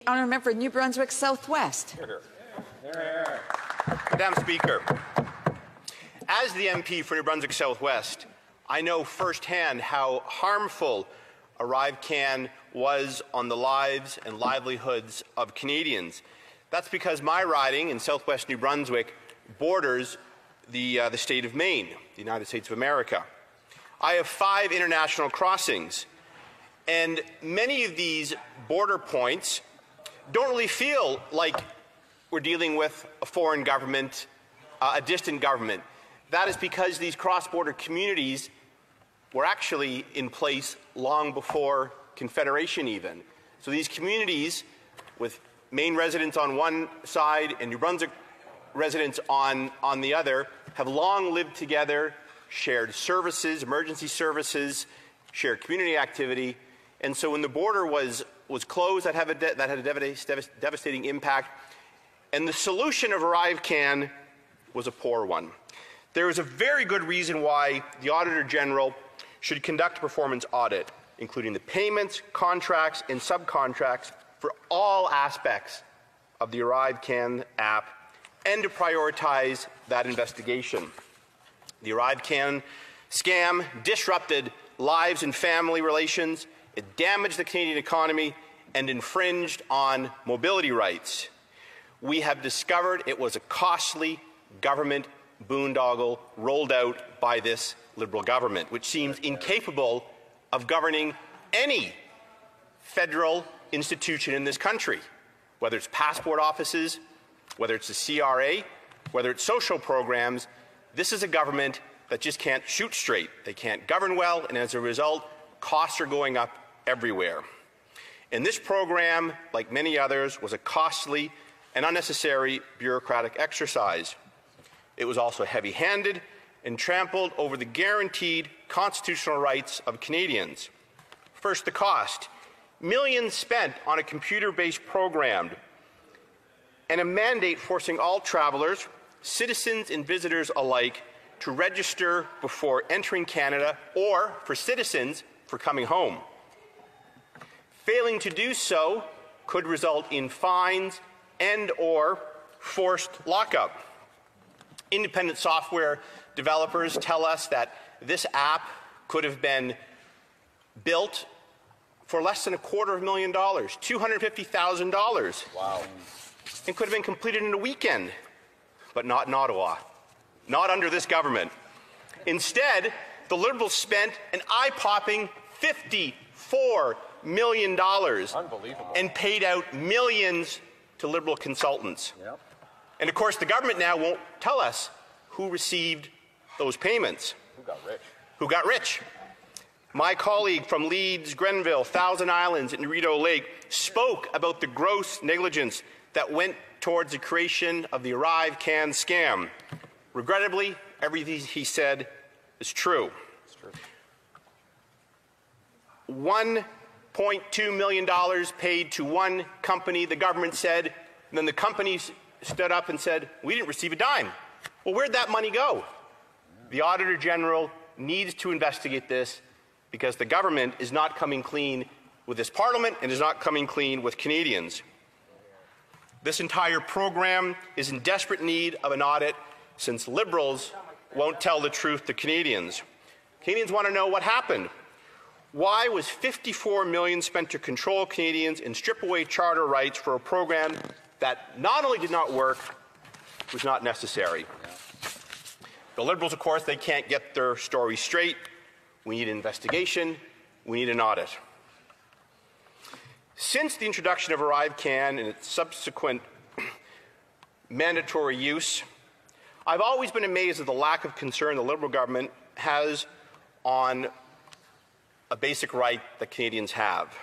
honourable member for New Brunswick Southwest. Madam Speaker, as the MP for New Brunswick Southwest, I know firsthand how harmful ArriveCAN was on the lives and livelihoods of Canadians. That's because my riding in southwest New Brunswick borders the state of Maine, the United States of America. I have 5 international crossings, and many of these border points don't really feel like we're dealing with a foreign government, a distant government. That is because these cross-border communities were actually in place long before Confederation even. So these communities, with Maine residents on one side and New Brunswick residents on the other, have long lived together, shared services, emergency services, shared community activity. And so when the border was closed, that had a devastating impact. And the solution of ArriveCAN was a poor one. There is a very good reason why the Auditor General should conduct a performance audit, including the payments, contracts, and subcontracts for all aspects of the ArriveCAN app, and to prioritize that investigation. The ArriveCAN-Scam disrupted lives and family relations, it damaged the Canadian economy, and infringed on mobility rights. We have discovered it was a costly government boondoggle rolled out by this Liberal government, which seems incapable of governing any federal institution in this country, whether it's passport offices, whether it's the CRA, whether it's social programs. This is a government that just can't shoot straight. They can't govern well, and as a result, costs are going up everywhere. And this program, like many others, was a costly and unnecessary bureaucratic exercise. It was also heavy-handed and trampled over the guaranteed constitutional rights of Canadians. First, the cost. Millions spent on a computer-based program and a mandate forcing all travelers, citizens and visitors alike, to register before entering Canada, or for citizens for coming home. Failing to do so could result in fines and/or forced lockup. Independent software developers tell us that this app could have been built for less than $250,000, $250,000. Wow. And could have been completed in a weekend, but not in Ottawa, not under this government. Instead, the Liberals spent an eye-popping $54 million and paid out millions to Liberal consultants. Yep. And of course, the government now won't tell us who received those payments. Who got rich? Who got rich? My colleague from Leeds, Grenville, Thousand Islands, and Rideau Lake spoke about the gross negligence that went towards the creation of the ArriveCAN-Scam. Regrettably, everything he said is true. It's true. $1.2 million paid to one company, the government said, and then the company stood up and said, we didn't receive a dime. Well, where'd that money go? The Auditor General needs to investigate this because the government is not coming clean with this Parliament and is not coming clean with Canadians. This entire program is in desperate need of an audit since Liberals won't tell the truth to Canadians. Canadians want to know what happened. Why was $54 million spent to control Canadians and strip away charter rights for a program that not only did not work, was not necessary? The Liberals, of course, they can't get their story straight. We need an investigation. We need an audit. Since the introduction of ArriveCAN and its subsequent mandatory use, I've always been amazed at the lack of concern the Liberal government has on a basic right that Canadians have.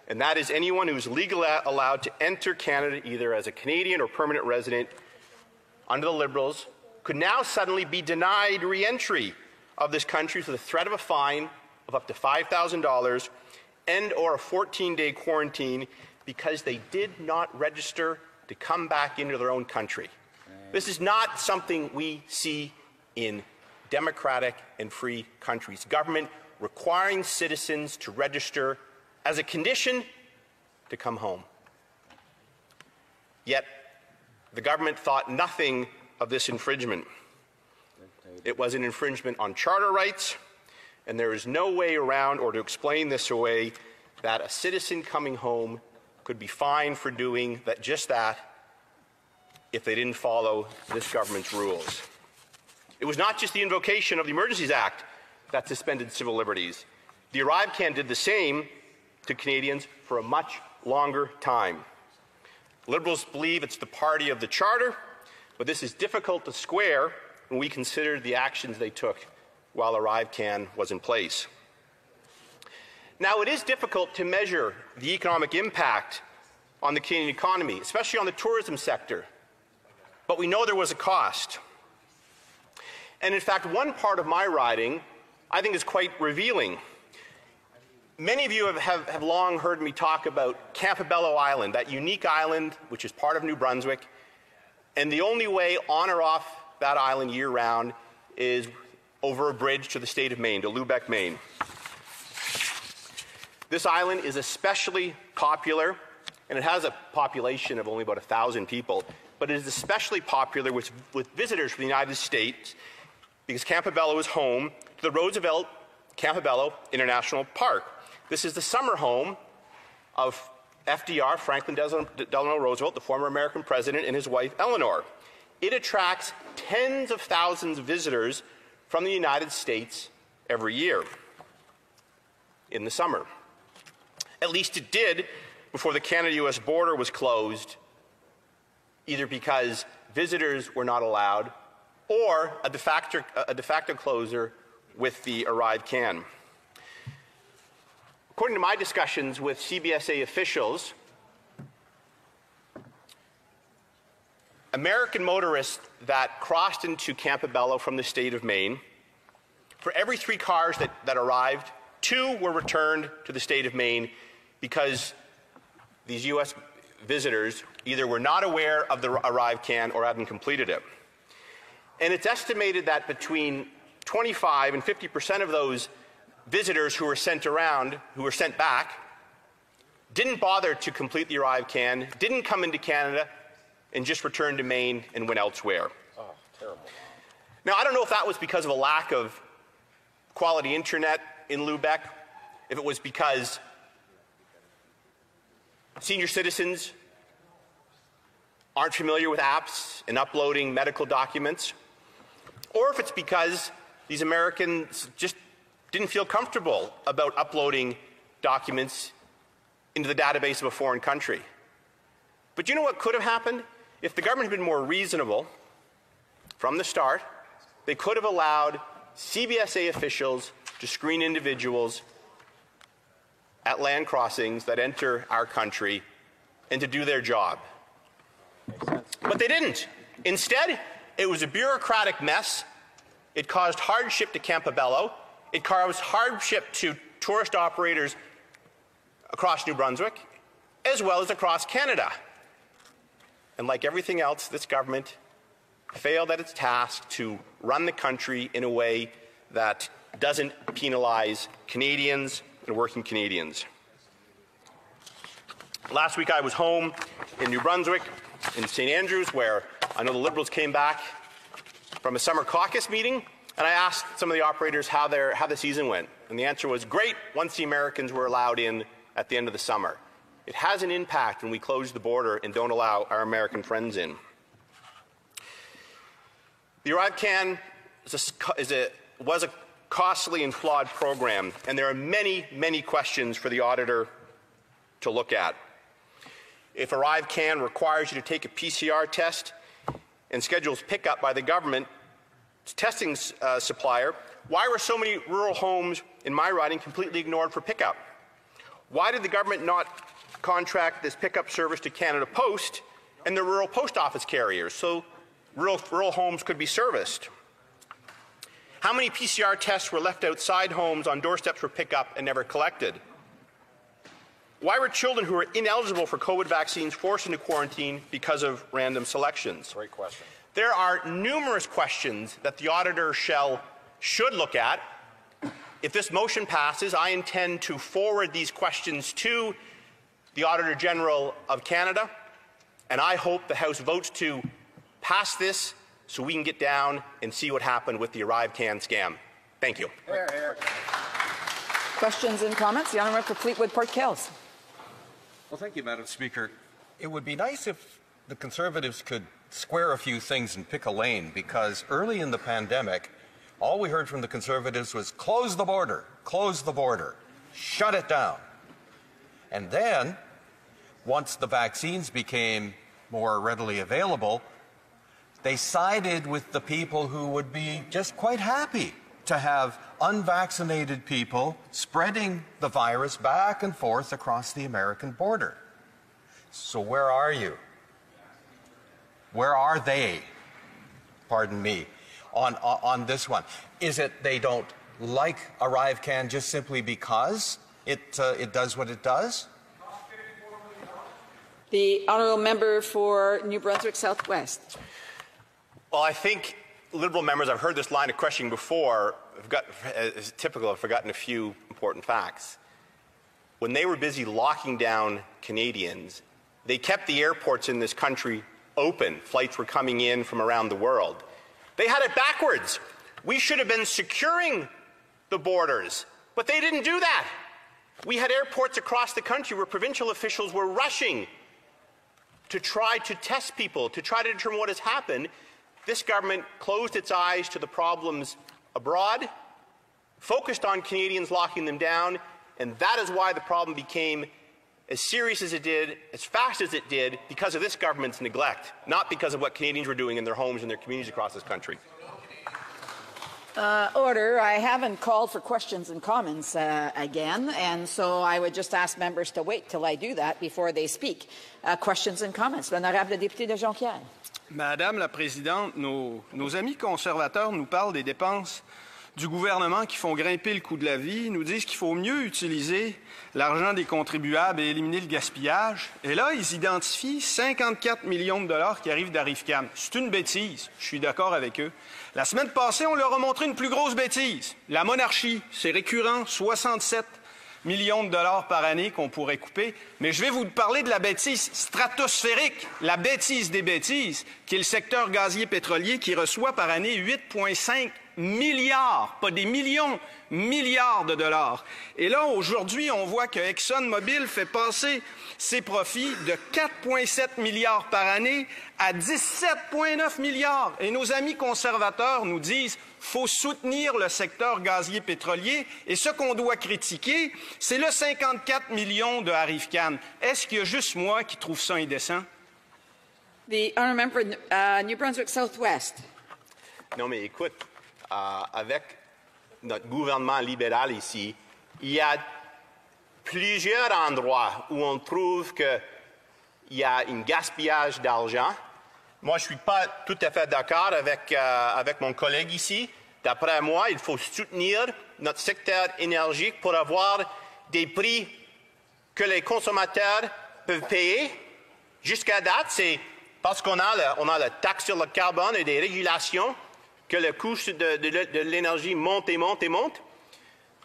And that is anyone who is legally allowed to enter Canada either as a Canadian or permanent resident under the Liberals could now suddenly be denied re-entry of this country for the threat of a fine of up to $5,000 and or a 14-day quarantine because they did not register to come back into their own country. This is not something we see in democratic and free countries. Government requiring citizens to register as a condition to come home. Yet the government thought nothing of this infringement. It was an infringement on charter rights, and there is no way around or to explain this away that a citizen coming home could be fined for doing just that if they didn't follow this government's rules. It was not just the invocation of the Emergencies Act that suspended civil liberties. The ArriveCAN did the same to Canadians for a much longer time. Liberals believe it's the party of the Charter, but this is difficult to square when we consider the actions they took while ArriveCAN was in place. Now, it is difficult to measure the economic impact on the Canadian economy, especially on the tourism sector, but we know there was a cost. And in fact, one part of my riding I think is quite revealing. Many of you have long heard me talk about Campobello Island, that unique island which is part of New Brunswick, and the only way on or off that island year-round is over a bridge to the state of Maine, to Lubec, Maine. This island is especially popular, and it has a population of only about 1,000 people, but it is especially popular with visitors from the United States because Campobello is home to the Roosevelt Campobello International Park. This is the summer home of FDR, Franklin Delano Roosevelt, the former American president, and his wife Eleanor. It attracts tens of thousands of visitors from the United States every year in the summer. At least it did before the Canada-U.S. border was closed, either because visitors were not allowed or a de facto closure with the ArriveCAN. According to my discussions with CBSA officials, American motorists that crossed into Campobello from the state of Maine, for every 3 cars that arrived, 2 were returned to the state of Maine because these U.S. visitors either were not aware of the ArriveCAN or hadn't completed it. And it's estimated that between 25 and 50% of those visitors who were sent back, didn't bother to complete the ArriveCAN, didn't come into Canada, and just returned to Maine and went elsewhere. Oh, terrible. Now, I don't know if that was because of a lack of quality internet in Lubec, if it was because senior citizens aren't familiar with apps and uploading medical documents, or if it's because these Americans just didn't feel comfortable about uploading documents into the database of a foreign country. But you know what could have happened? If the government had been more reasonable from the start, they could have allowed CBSA officials to screen individuals at land crossings that enter our country and to do their job. But they didn't. Instead, it was a bureaucratic mess. It caused hardship to Campobello. It caused hardship to tourist operators across New Brunswick, as well as across Canada. And like everything else, this government failed at its task to run the country in a way that doesn't penalize Canadians and working Canadians. Last week I was home in New Brunswick, in St. Andrews, where I know the Liberals came back from a summer caucus meeting, and I asked some of the operators how the season went. And the answer was great once the Americans were allowed in at the end of the summer. It has an impact when we close the border and don't allow our American friends in. The ArriveCAN was a costly and flawed program, and there are many, many questions for the auditor to look at. If ArriveCAN requires you to take a PCR test and schedules pickup by the government testing supplier, why were so many rural homes in my riding completely ignored for pickup? Why did the government not contract this pickup service to Canada Post and the rural post office carriers so rural homes could be serviced? How many PCR tests were left outside homes on doorsteps for pickup and never collected? Why were children who were ineligible for COVID vaccines forced into quarantine because of random selections? Great question. There are numerous questions that the auditor should look at. If this motion passes, I intend to forward these questions to the Auditor General of Canada And I hope the House votes to pass this so we can get down and see what happened with the ArriveCAN-Scam. Thank you. Questions and comments? The Honourable for Fleetwood Port Kills. Well, thank you, Madam Speaker. It would be nice if the Conservatives could square a few things and pick a lane, because early in the pandemic, all we heard from the Conservatives was close the border, shut it down. And then, once the vaccines became more readily available, they sided with the people who would be just quite happy to have unvaccinated people spreading the virus back and forth across the American border. So where are you? Where are they, pardon me, on this one? Is it they don't like ArriveCAN just simply because it does what it does? The Honourable Member for New Brunswick Southwest. Well, I think Liberal members, I've heard this line of questioning before, as typical, I've forgotten a few important facts. When they were busy locking down Canadians, they kept the airports in this country open. Flights were coming in from around the world. They had it backwards. We should have been securing the borders, but they didn't do that. We had airports across the country where provincial officials were rushing to try to test people, to try to determine what has happened. This government closed its eyes to the problems abroad, focused on Canadians locking them down, and that is why the problem became as serious as it did, as fast as it did, because of this government's neglect, not because of what Canadians were doing in their homes and their communities across this country. Order. I haven't called for questions and comments again, and so I would just ask members to wait till I do that before they speak. Questions and comments. L'honorable député de Jonquière. Madame la Présidente, nos amis conservateurs nous parlent des dépenses du gouvernement qui font grimper le coût de la vie, nous disent qu'il faut mieux utiliser l'argent des contribuables et éliminer le gaspillage. Et là, ils identifient 54 millions de dollars qui arrivent d'ArriveCAN. C'est une bêtise, je suis d'accord avec eux. La semaine passée, on leur a montré une plus grosse bêtise. La monarchie, c'est récurrent, 67 millions de dollars par année qu'on pourrait couper. Mais je vais vous parler de la bêtise stratosphérique, la bêtise des bêtises, qui est le secteur gazier pétrolier qui reçoit par année 8,5 milliards, pas des millions, milliards de dollars. Et là, aujourd'hui, on voit que ExxonMobil fait passer ses profits de 4,7 milliards par année à 17,9 milliards. Et nos amis conservateurs nous disent qu'il faut soutenir le secteur gazier pétrolier. Et ce qu'on doit critiquer, c'est le 54 millions de ArriveCAN. Est-ce qu'il y a juste moi qui trouve ça indécent? The Honourable Member New Brunswick Southwest. Non, mais écoute, avec notre gouvernement libéral ici, il y a plusieurs endroits où on trouve qu'il y a un gaspillage d'argent. Moi, je ne suis pas tout à fait d'accord avec mon collègue ici. D'après moi, il faut soutenir notre secteur énergique pour avoir des prix que les consommateurs peuvent payer. Jusqu'à date, c'est parce qu'on a la taxe sur le carbone et des régulations que le coût de l'énergie monte et monte et monte.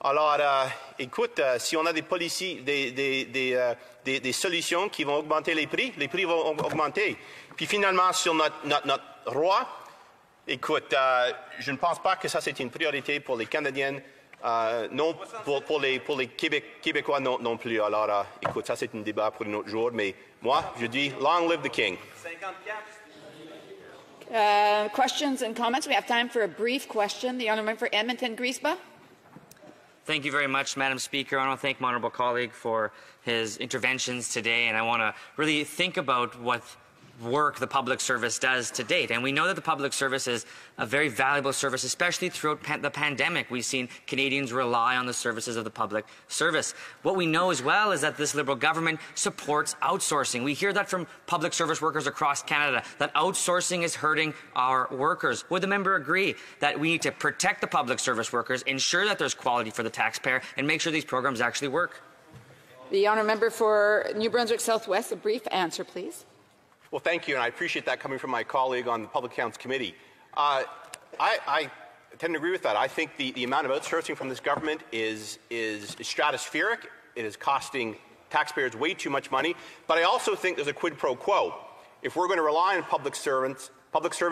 Alors, écoute, si on a des policiers, des solutions qui vont augmenter les prix vont augmenter. Puis finalement, sur notre roi, écoute, je ne pense pas que ça c'est une priorité pour les Canadiens, non pour les Québécois non plus. Alors, écoute, ça c'est un débat pour un autre jour, mais moi, je dis long live the king. Questions and comments. We have time for a brief question. The Honourable Member for Edmonton-Griesba. Thank you very much, Madam Speaker. I want to thank my honourable colleague for his interventions today, and I want to really think about what work the public service does to date. And we know that the public service is a very valuable service, especially throughout the pandemic. We've seen Canadians rely on the services of the public service. What we know as well is that this Liberal government supports outsourcing. We hear that from public service workers across Canada, that outsourcing is hurting our workers. Would the member agree that we need to protect the public service workers, ensure that there's quality for the taxpayer, and make sure these programs actually work? The Honourable Member for New Brunswick Southwest, a brief answer, please. Well, thank you, and I appreciate that coming from my colleague on the Public Accounts Committee. I tend to agree with that. I think the amount of outsourcing from this government is stratospheric. It is costing taxpayers way too much money. But I also think there's a quid pro quo. If we're going to rely on public servants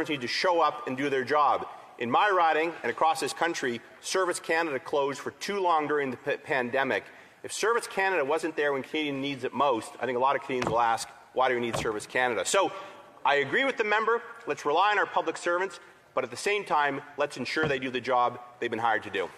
need to show up and do their job. In my riding and across this country, Service Canada closed for too long during the pandemic. If Service Canada wasn't there when Canadians needs it most, I think a lot of Canadians will ask, why do we need Service Canada? So I agree with the member. Let's rely on our public servants, but at the same time, let's ensure they do the job they've been hired to do.